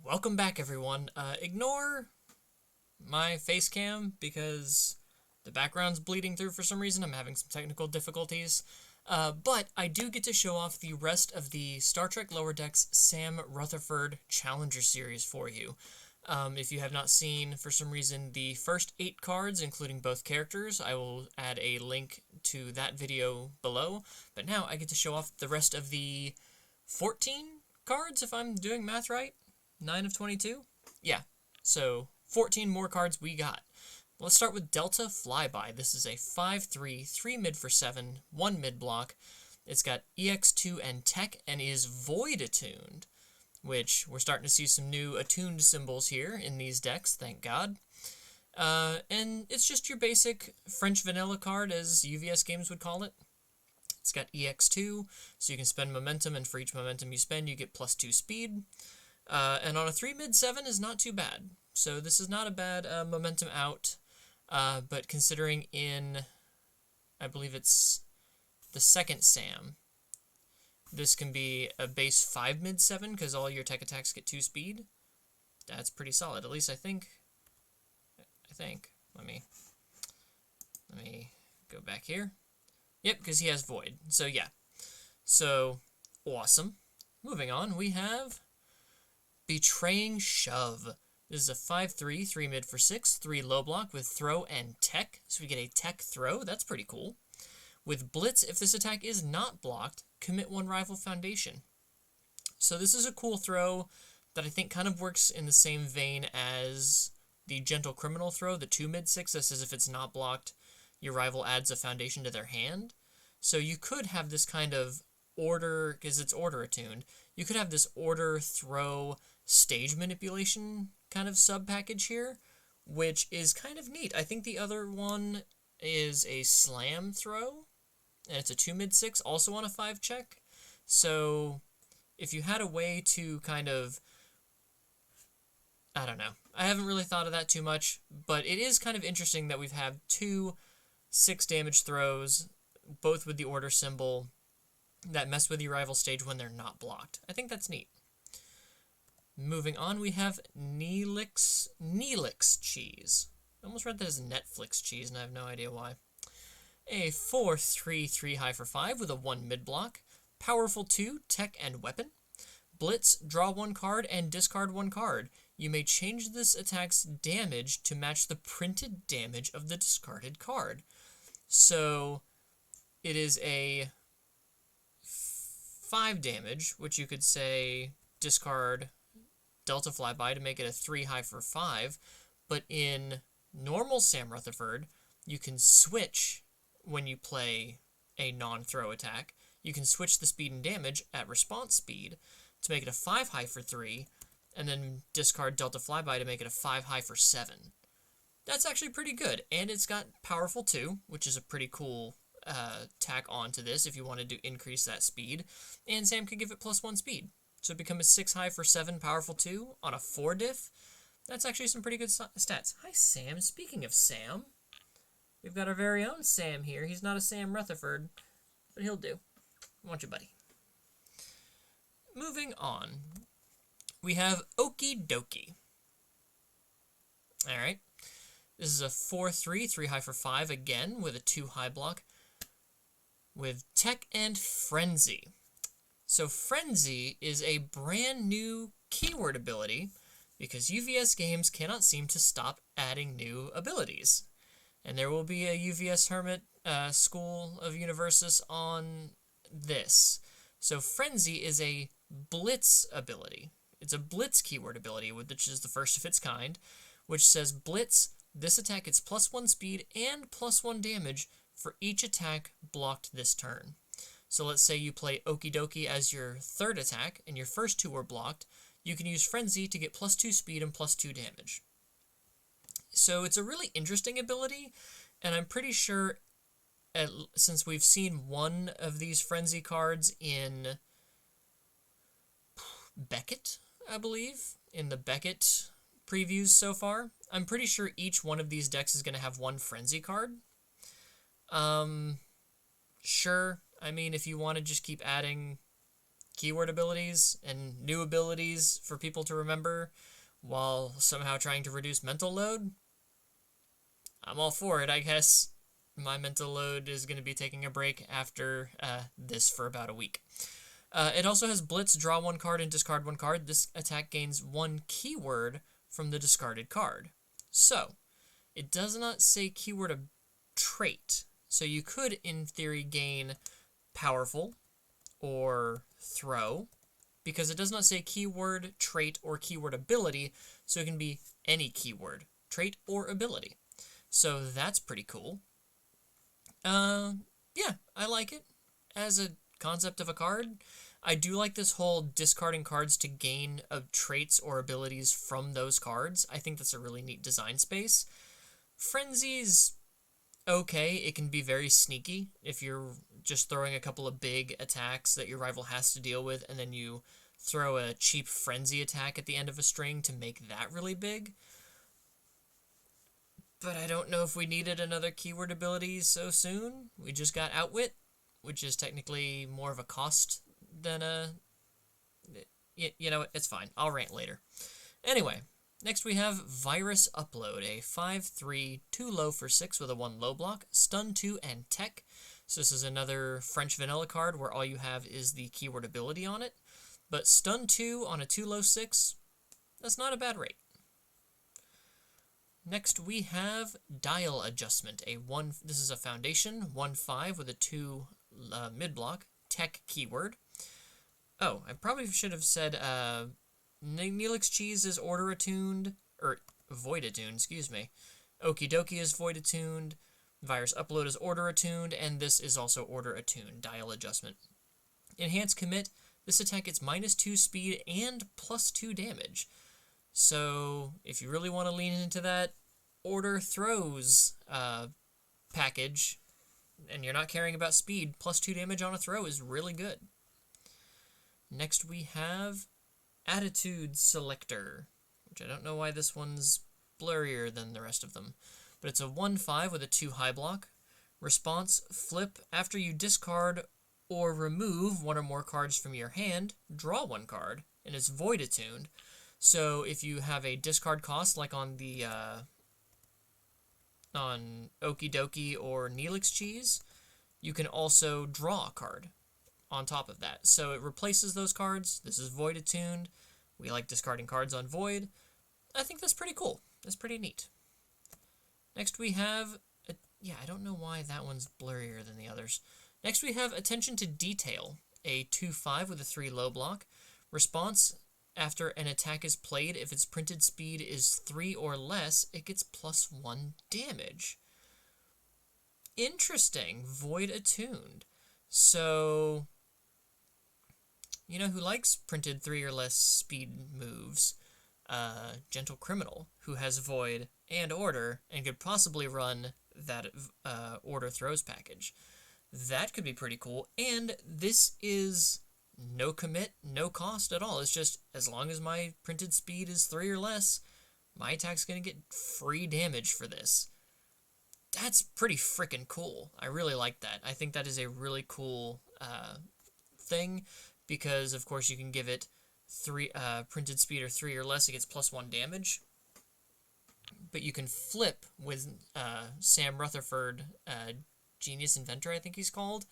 Welcome back, everyone. Ignore my face cam because the background's bleeding through for some reason. I'm having some technical difficulties. But I do get to show off the rest of the Star Trek Lower Decks Sam Rutherford Challenger series for you. If you have not seen, for some reason, the first 8 cards, including both characters, I will add a link to that video below. But now I get to show off the rest of the 14 cards, if I'm doing math right. 9 of 22? Yeah, so 14 more cards we got. Let's start with Delta Flyby. This is a 5/3, 3 mid for 7, 1 mid block. It's got EX2 and Tech and is void attuned, which we're starting to see some new attuned symbols here in these decks, thank God. And it's just your basic French vanilla card, as UVS games would call it. It's got EX2, so you can spend momentum, and for each momentum you spend, you get +2 speed. And on a 3 mid 7 is not too bad. So this is not a bad momentum out. But considering in, I believe it's the second Sam, this can be a base 5 mid 7 because all your tech attacks get 2 speed. That's pretty solid. At least I think. Let me go back here. Yep, because he has void. So yeah. So awesome. Moving on, we have Betraying Shove. This is a 5/3, 3 mid for 6, 3 low block with throw and tech. So we get a tech throw. That's pretty cool. With Blitz, if this attack is not blocked, commit 1 rival foundation. So this is a cool throw that I think kind of works in the same vein as the Gentle Criminal throw, the 2 mid 6. That says if it's not blocked, your rival adds a foundation to their hand. So you could have this kind of order, because it's order attuned, you could have this order throw stage manipulation kind of sub-package here, which is kind of neat. I think the other one is a slam throw, and it's a 2 mid 6, also on a 5 check. So if you had a way to kind of, I don't know, I haven't really thought of that too much, but it is kind of interesting that we've had 2 6 damage throws, both with the order symbol, that mess with your rival stage when they're not blocked. I think that's neat. Moving on, we have Neelix Cheese. I almost read that as Netflix cheese, and I have no idea why. A 4/3, 3 high for 5 with a 1 mid block. Powerful 2, tech and weapon. Blitz, draw 1 card and discard 1 card. You may change this attack's damage to match the printed damage of the discarded card. So it is a 5 damage, which you could say discard Delta Flyby to make it a 3 high for 5, but in normal Sam Rutherford, you can switch when you play a non-throw attack. You can switch the speed and damage at response speed to make it a 5 high for 3, and then discard Delta Flyby to make it a 5 high for 7. That's actually pretty good, and it's got Powerful 2, which is a pretty cool tack onto this if you wanted to increase that speed, and Sam could give it +1 speed. So it becomes a 6 high for 7, Powerful 2 on a 4 diff. That's actually some pretty good stats. Hi, Sam. Speaking of Sam, we've got our very own Sam here. He's not a Sam Rutherford, but he'll do. I want you, buddy. Moving on, we have Okie Dokie. Alright. This is a 4/3, 3 high for 5, again, with a 2 high block, with Tech and Frenzy. So Frenzy is a brand new keyword ability because UVS games cannot seem to stop adding new abilities. And there will be a UVS Hermit School of Universus on this. So Frenzy is a Blitz ability. It's a Blitz keyword ability, which is the first of its kind, which says Blitz, this attack gets +1 speed and +1 damage for each attack blocked this turn. So let's say you play Okie Dokie as your 3rd attack, and your first 2 were blocked. You can use Frenzy to get +2 speed and +2 damage. So it's a really interesting ability, and I'm pretty sure, since we've seen one of these Frenzy cards in Beckett, I believe, in the Beckett previews so far, I'm pretty sure each one of these decks is going to have 1 Frenzy card. Sure. I mean, if you want to just keep adding keyword abilities and new abilities for people to remember while somehow trying to reduce mental load, I'm all for it, I guess. My mental load is going to be taking a break after this for about a week. It also has Blitz, draw one card and discard one card. This attack gains one keyword from the discarded card. So, it does not say keyword of trait. So you could, in theory, gain powerful or throw, because it does not say keyword, trait, or keyword ability, so it can be any keyword, trait, or ability. So that's pretty cool. Yeah, I like it as a concept of a card. I do like this whole discarding cards to gain traits or abilities from those cards. I think that's a really neat design space. Frenzy's okay. It can be very sneaky if you're just throwing a couple of big attacks that your rival has to deal with, and then you throw a cheap Frenzy attack at the end of a string to make that really big. But I don't know if we needed another keyword ability so soon. We just got Outwit, which is technically more of a cost than a... You know what? It's fine. I'll rant later. Anyway, next we have Virus Upload, a 5/3, 2 low for 6 with a 1 low block, Stun 2, and Tech. So this is another French vanilla card where all you have is the keyword ability on it. But Stun 2 on a 2 low 6, that's not a bad rate. Next we have Dial Adjustment, this is a foundation, 1/5 with a 2 mid block, Tech keyword. Oh, I probably should have said Neelix Cheese is order attuned, or void attuned, excuse me. Okie Dokie is void attuned, Virus Upload is order attuned, and this is also order attuned, Dial Adjustment. Enhance Commit, this attack gets -2 speed and +2 damage. So, if you really want to lean into that order throws package, and you're not caring about speed, +2 damage on a throw is really good. Next we have Attitude Selector, which I don't know why this one's blurrier than the rest of them. But it's a 1/5 with a 2 high block. Response, flip, after you discard or remove one or more cards from your hand, draw one card, and it's void attuned. So if you have a discard cost, like on the on Okie Dokie or Neelix Cheese, you can also draw a card on top of that. So it replaces those cards. This is void attuned. We like discarding cards on void. I think that's pretty cool. That's pretty neat. Next we have, I don't know why that one's blurrier than the others. Next we have Attention to Detail, a 2/5 with a 3 low block. Response, after an attack is played, if its printed speed is 3 or less, it gets +1 damage. Interesting. Void attuned. So, you know who likes printed 3 or less speed moves? Gentle Criminal, who has Void and Order, and could possibly run that Order Throws package. That could be pretty cool, and this is no commit, no cost at all. It's just, as long as my printed speed is 3 or less, my attack's going to get free damage for this. That's pretty freaking cool. I really like that. I think that is a really cool thing, because, of course, you can give it printed speed or 3 or less, it gets +1 damage. But you can flip with Sam Rutherford, Genius Inventor, I think he's called.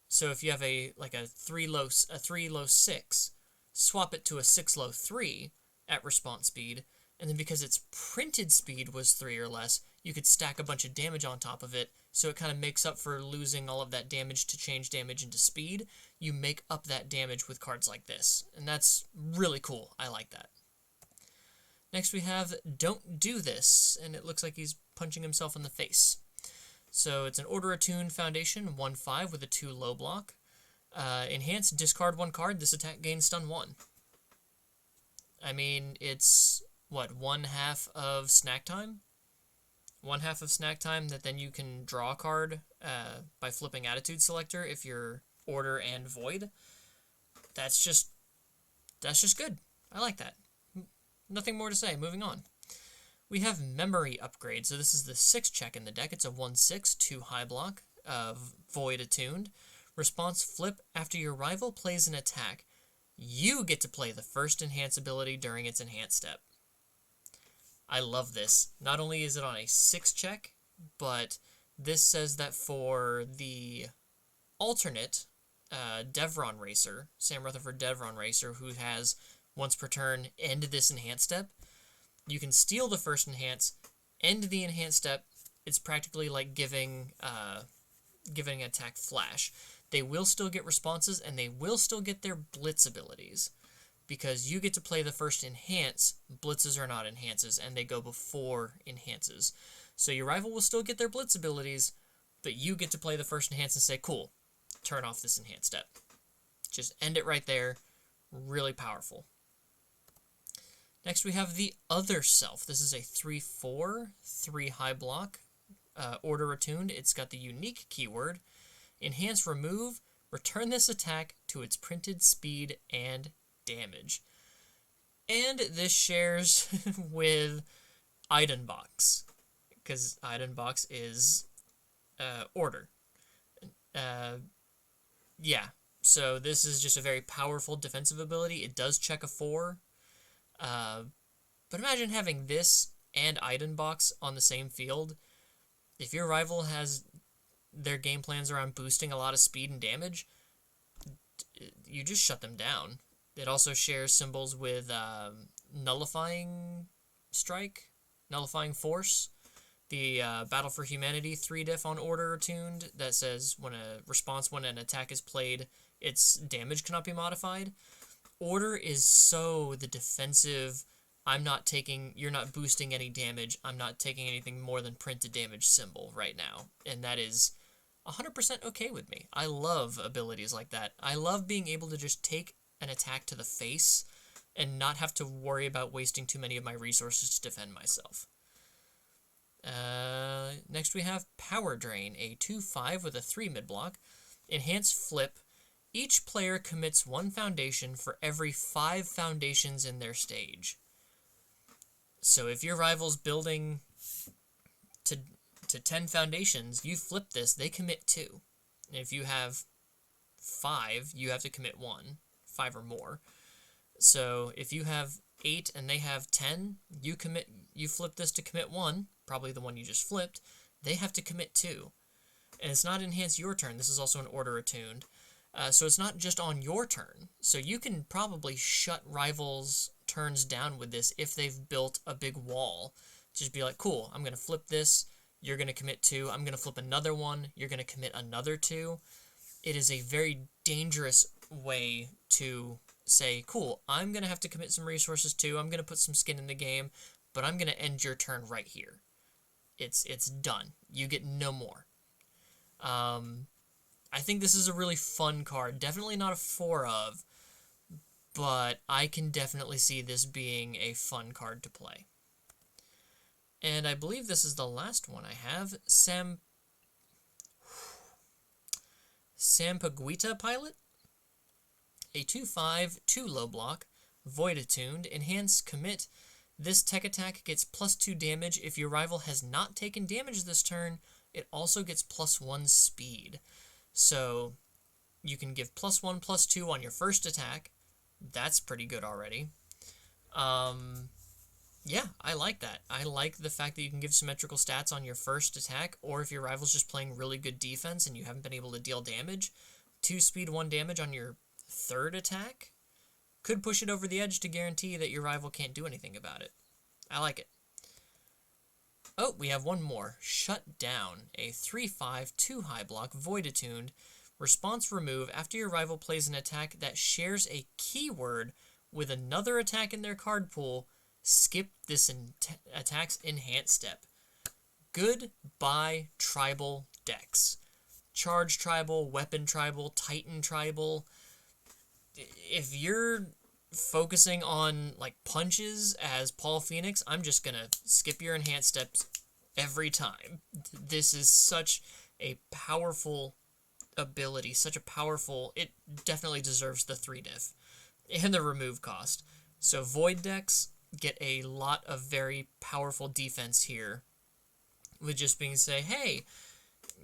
So if you have a 3 low 6, swap it to a 6 low 3 at response speed, and then because its printed speed was 3 or less, you could stack a bunch of damage on top of it, so it kind of makes up for losing all of that damage to change damage into speed. You make up that damage with cards like this, and that's really cool. I like that. Next we have Don't Do This, and it looks like he's punching himself in the face. So it's an Order Attuned Foundation, 1/5 with a 2 low block. Enhance, discard 1 card. This attack gains stun 1. I mean, it's, what, 1/2 of Snack Time? 1/2 of Snack Time that then you can draw a card by flipping Attitude Selector if you're Order and Void. That's just good. I like that. Nothing more to say. Moving on. We have Memory Upgrade. So this is the 6 check in the deck. It's a 1/6, 2 high block of Void Attuned. Response, flip, after your rival plays an attack, you get to play the first enhance ability during its enhance step. I love this. Not only is it on a 6 check, but this says that for the alternate Devron Racer, Sam Rutherford Devron Racer, who has once per turn end this enhance step, you can steal the first enhance, end the enhance step. It's practically like giving attack flash. They will still get responses, and they will still get their blitz abilities. Because you get to play the first enhance, blitzes are not enhances, and they go before enhances. So your rival will still get their blitz abilities, but you get to play the first enhance and say, cool, turn off this enhance step. Just end it right there. Really powerful. Next we have the Other Self. This is a 3/4, 3 high block, order attuned. It's got the unique keyword, enhance remove, return this attack to its printed speed and damage. And this shares with Idenbox, because Idenbox is order. Yeah, so this is just a very powerful defensive ability. It does check a 4, but imagine having this and Idenbox on the same field. If your rival has their game plans around boosting a lot of speed and damage, you just shut them down. It also shares symbols with Nullifying Strike, Nullifying Force, the Battle for Humanity 3-diff on order attuned that says when an attack is played, its damage cannot be modified. Order is so the defensive, you're not boosting any damage, I'm not taking anything more than printed damage symbol right now. And that is 100% okay with me. I love abilities like that. I love being able to just take an attack to the face and not have to worry about wasting too many of my resources to defend myself. Next we have Power Drain, a 2/5 with a 3 mid-block. Enhance Flip. Each player commits 1 foundation for every 5 foundations in their stage. So if your rival's building to 10 foundations, you flip this, they commit 2. And if you have 5, you have to commit 1, 5 or more. So if you have 8 and they have 10, you flip this to commit 1, probably the one you just flipped, they have to commit 2. And it's not enhance your turn, this is also an order attuned. So it's not just on your turn. So you can probably shut rivals' turns down with this if they've built a big wall. Just be like, cool, I'm going to flip this, you're going to commit 2, I'm going to flip another one, you're going to commit another 2. It is a very dangerous way to say, cool, I'm going to have to commit some resources too, I'm going to put some skin in the game, but I'm going to end your turn right here. It's done. You get no more. I think this is a really fun card. Definitely not a 4 of, but I can definitely see this being a fun card to play. And I believe this is the last one I have. Sampaguita Pilot. A 2/5, 2 low block, void attuned, enhance commit. This tech attack gets +2 damage. If your rival has not taken damage this turn, it also gets +1 speed. So you can give +1, +2 on your first attack. That's pretty good already. Yeah, I like that. I like the fact that you can give symmetrical stats on your first attack, or if your rival's just playing really good defense and you haven't been able to deal damage, 2 speed, 1 damage on your third attack could push it over the edge to guarantee that your rival can't do anything about it. I like it. Oh, we have one more. Shut Down, a 3/5, 2 high block, void attuned. Response remove after your rival plays an attack that shares a keyword with another attack in their card pool. Skip this attack's enhance step. Goodbye tribal decks. Charge tribal, weapon tribal, titan tribal. If you're focusing on like punches as Paul Phoenix, I'm just gonna skip your enhance steps every time. This is such a powerful ability, it definitely deserves the 3-diff and the remove cost. So void decks get a lot of very powerful defense here with just being say, hey,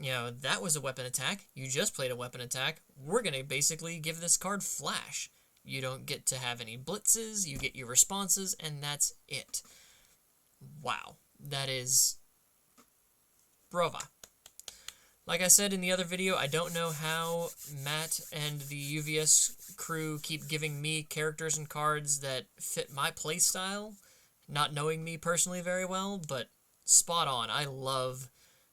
that was a weapon attack, you just played a weapon attack, we're gonna basically give this card flash. You don't get to have any blitzes, you get your responses, and that's it. Wow, that is brava. Like I said in the other video, I don't know how Matt and the UVS crew keep giving me characters and cards that fit my playstyle, not knowing me personally very well, but spot on. I love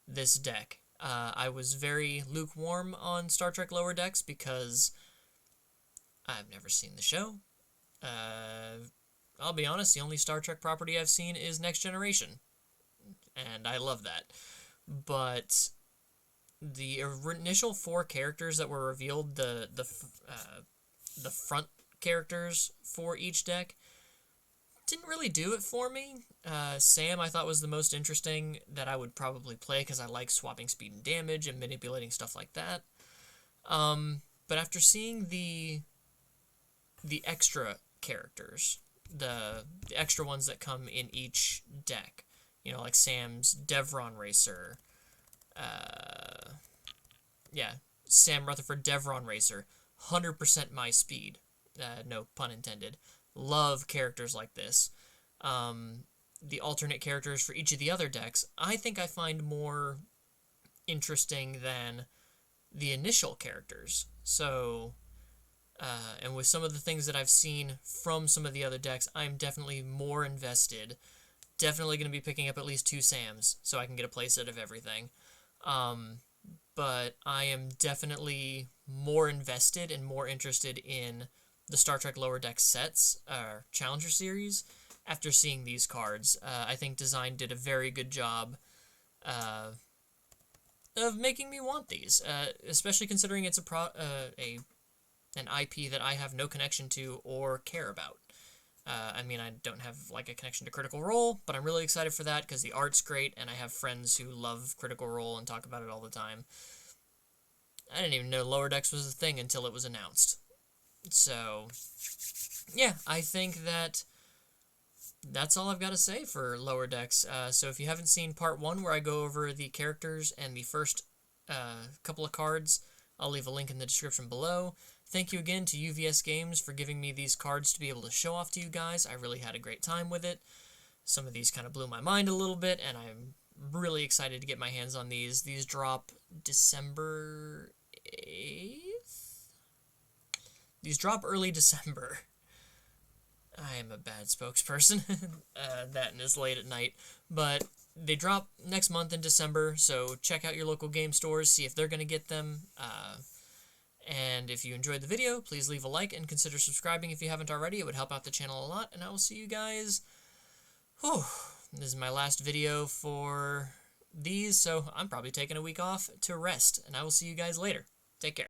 this deck. I was very lukewarm on Star Trek Lower Decks because I've never seen the show. I'll be honest, the only Star Trek property I've seen is Next Generation, and I love that. But the initial 4 characters that were revealed, the front characters for each deck, didn't really do it for me. Sam I thought was the most interesting that I would probably play because I like swapping speed and damage and manipulating stuff like that. But after seeing the extra characters, the extra ones that come in each deck, you know, like Sam's Devron Racer, Sam Rutherford Devron Racer, 100% my speed, no pun intended. Love characters like this. The alternate characters for each of the other decks, I think I find more interesting than the initial characters. So, and with some of the things that I've seen from some of the other decks, I'm definitely more invested. Definitely going to be picking up at least 2 Sams, so I can get a playset of everything. But I am definitely more invested and more interested in the Star Trek Lower Deck sets, Challenger Series, after seeing these cards. I think design did a very good job of making me want these, especially considering it's an IP that I have no connection to or care about. I mean, I don't have, like, a connection to Critical Role, but I'm really excited for that because the art's great, and I have friends who love Critical Role and talk about it all the time. I didn't even know Lower Decks was a thing until it was announced. So, yeah, I think that's all I've got to say for Lower Decks. So if you haven't seen part 1 where I go over the characters and the first couple of cards, I'll leave a link in the description below. Thank you again to UVS Games for giving me these cards to be able to show off to you guys. I really had a great time with it. Some of these kind of blew my mind a little bit, and I'm really excited to get my hands on these. These drop December 8th? These drop early December. I am a bad spokesperson. That and it's late at night. But they drop next month in December, so check out your local game stores, see if they're going to get them. And if you enjoyed the video, please leave a like and consider subscribing if you haven't already. It would help out the channel a lot, and I will see you guys. This is my last video for these, so I'm probably taking a week off to rest, and I will see you guys later. Take care.